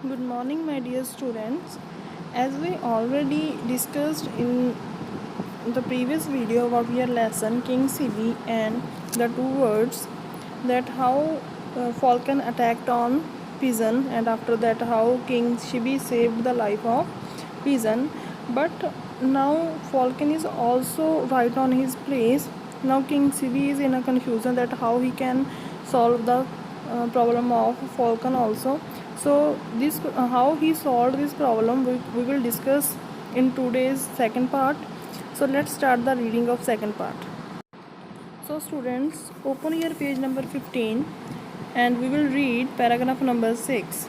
Good morning, my dear students. As we already discussed in the previous video about your lesson, King Sibi and the two words, that how Falcon attacked on Pigeon, and after that how King Sibi saved the life of Pigeon. But now Falcon is also right on his place. Now King Sibi is in a confusion that how he can solve the problem of Falcon also. So this how he solved this problem we will discuss in today's second part. So let's start the reading of second part. So students, open your page number 15 and we will read paragraph number 6.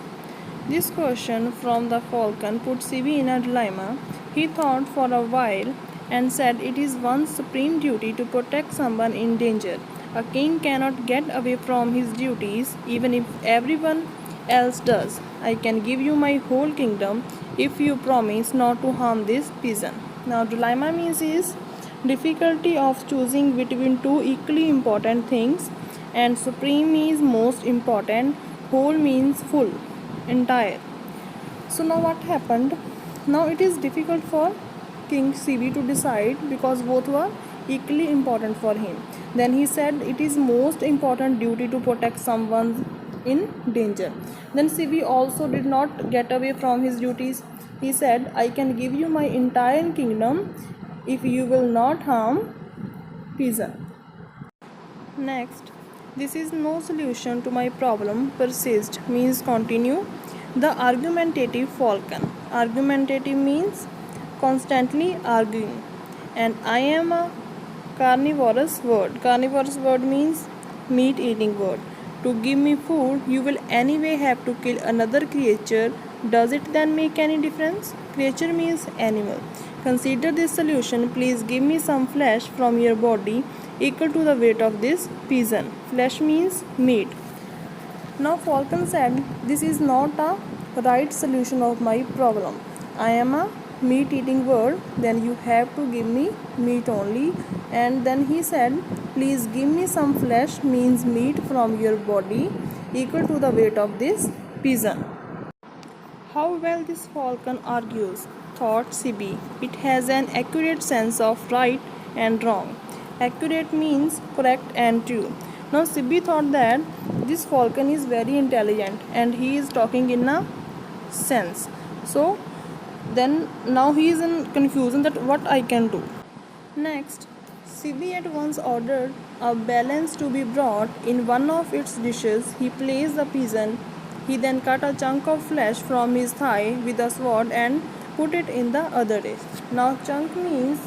This question from the Falcon put Sibi in a dilemma. He thought for a while and said it is one's supreme duty to protect someone in danger. A king cannot get away from his duties even if everyone else does. I can give you my whole kingdom if you promise not to harm this peasant. Now dilemma means is difficulty of choosing between two equally important things, and supreme is most important, whole means full, entire. So now what happened? Now it is difficult for King Sibi to decide because both were equally important for him. Then he said it is most important duty to protect someone in danger. Then Sibi also did not get away from his duties. He said, I can give you my entire kingdom if you will not harm Pisa. Next, this is no solution to my problem. Persist means continue. The argumentative falcon. Argumentative means constantly arguing. And I am a carnivorous word. Carnivorous word means meat eating word. To give me food, you will anyway have to kill another creature. Does it then make any difference? Creature means animal. Consider this solution. Please give me some flesh from your body equal to the weight of this pigeon. Flesh means meat. Now Falcon said, this is not a right solution of my problem. I am a meat eating bird, then you have to give me meat only. And then he said, please give me some flesh means meat from your body equal to the weight of this pigeon. How well this falcon argues, thought Sibi. It has an accurate sense of right and wrong. Accurate means correct and true. Now Sibi thought that this falcon is very intelligent and he is talking in a sense. So then now he is in confusion that what I can do. Next, Sibi at once ordered a balance to be brought in one of its dishes. He placed the pigeon. He then cut a chunk of flesh from his thigh with a sword and put it in the other dish. Now chunk means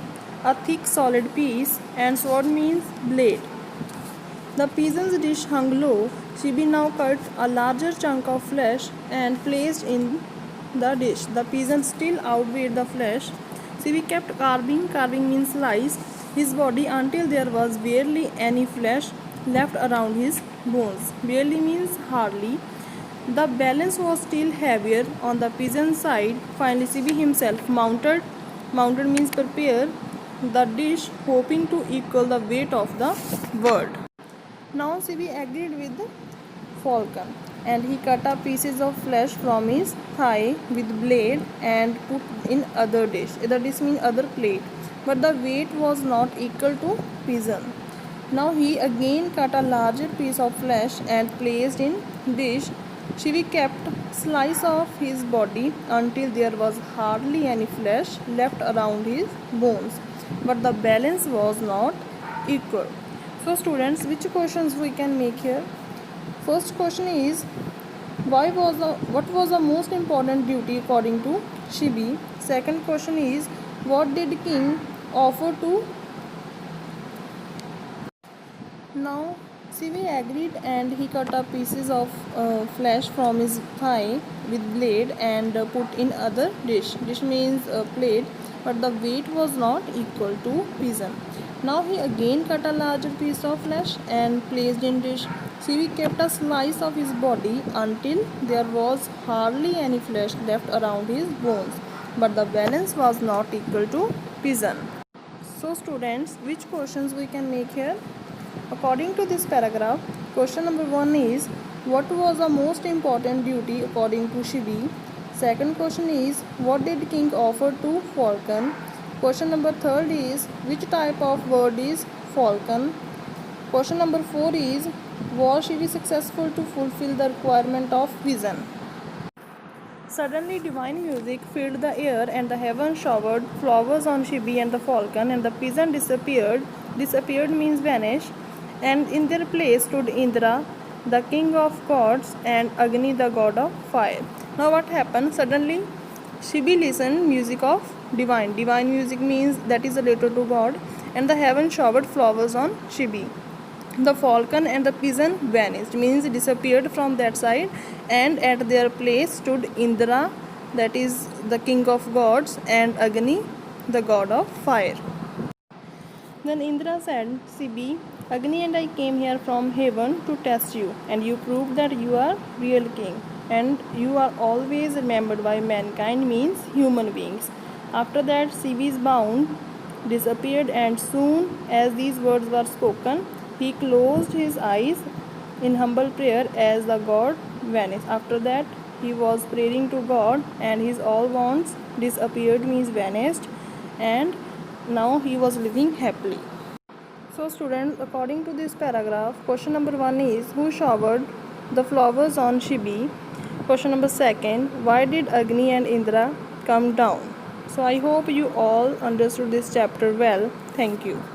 a thick solid piece and sword means blade. The pigeon's dish hung low. Sibi now cut a larger chunk of flesh and placed in the dish. The pigeon still outweighed the flesh. Sibi kept carving, carving means slice, his body until there was barely any flesh left around his bones. Barely means hardly. The balance was still heavier on the pigeon's side. Finally, Sibi himself mounted means prepare the dish, hoping to equal the weight of the bird. Now Sibi agreed with the falcon and he cut up pieces of flesh from his thigh with blade and put in other dish. Other dish means other plate. But the weight was not equal to pigeon. Now he again cut a larger piece of flesh and placed in dish. Sibi kept slice of his body until there was hardly any flesh left around his bones. But the balance was not equal. So students, which questions we can make here? First question is, what was the most important duty according to Sibi? Second question is, what did king offer to? Now Sibi agreed and he cut up pieces of flesh from his thigh with blade and put in other dish. Dish means plate, but the weight was not equal to pigeon. Now he again cut a larger piece of flesh and placed in dish. Sibi kept a slice of his body until there was hardly any flesh left around his bones, but the balance was not equal to pigeon. So students, which questions we can make here? According to this paragraph, question number 1 is, What was the most important duty according to Shibi? Second question is, what did king offer to falcon? Question number third is, which type of bird is falcon? Question number 4 is, was Shibi successful to fulfill the requirement of vision? Suddenly divine music filled the air, and the heaven showered flowers on Shibi and the falcon, and the pigeon disappeared. Disappeared means vanished, and in their place stood Indra, the king of gods, and Agni, the god of fire. Now what happened? Suddenly Shibi listened music of divine. Divine music means that is related to God, and the heaven showered flowers on Shibi. The falcon and the pigeon vanished, means disappeared from that side, and at their place stood Indra, that is the king of gods, and Agni, the god of fire. Then Indra said, Sibi, Agni and I came here from heaven to test you, and you proved that you are real king, and you are always remembered by mankind, means human beings. After that, Sibi's bound disappeared, and soon as these words were spoken, he closed his eyes in humble prayer as the god vanished. After that, he was praying to God, and his all wants disappeared, means vanished, and now he was living happily. So students, according to this paragraph, question number 1 is, who showered the flowers on Shibi? Question number 2, why did Agni and Indra come down? So I hope you all understood this chapter well. Thank you.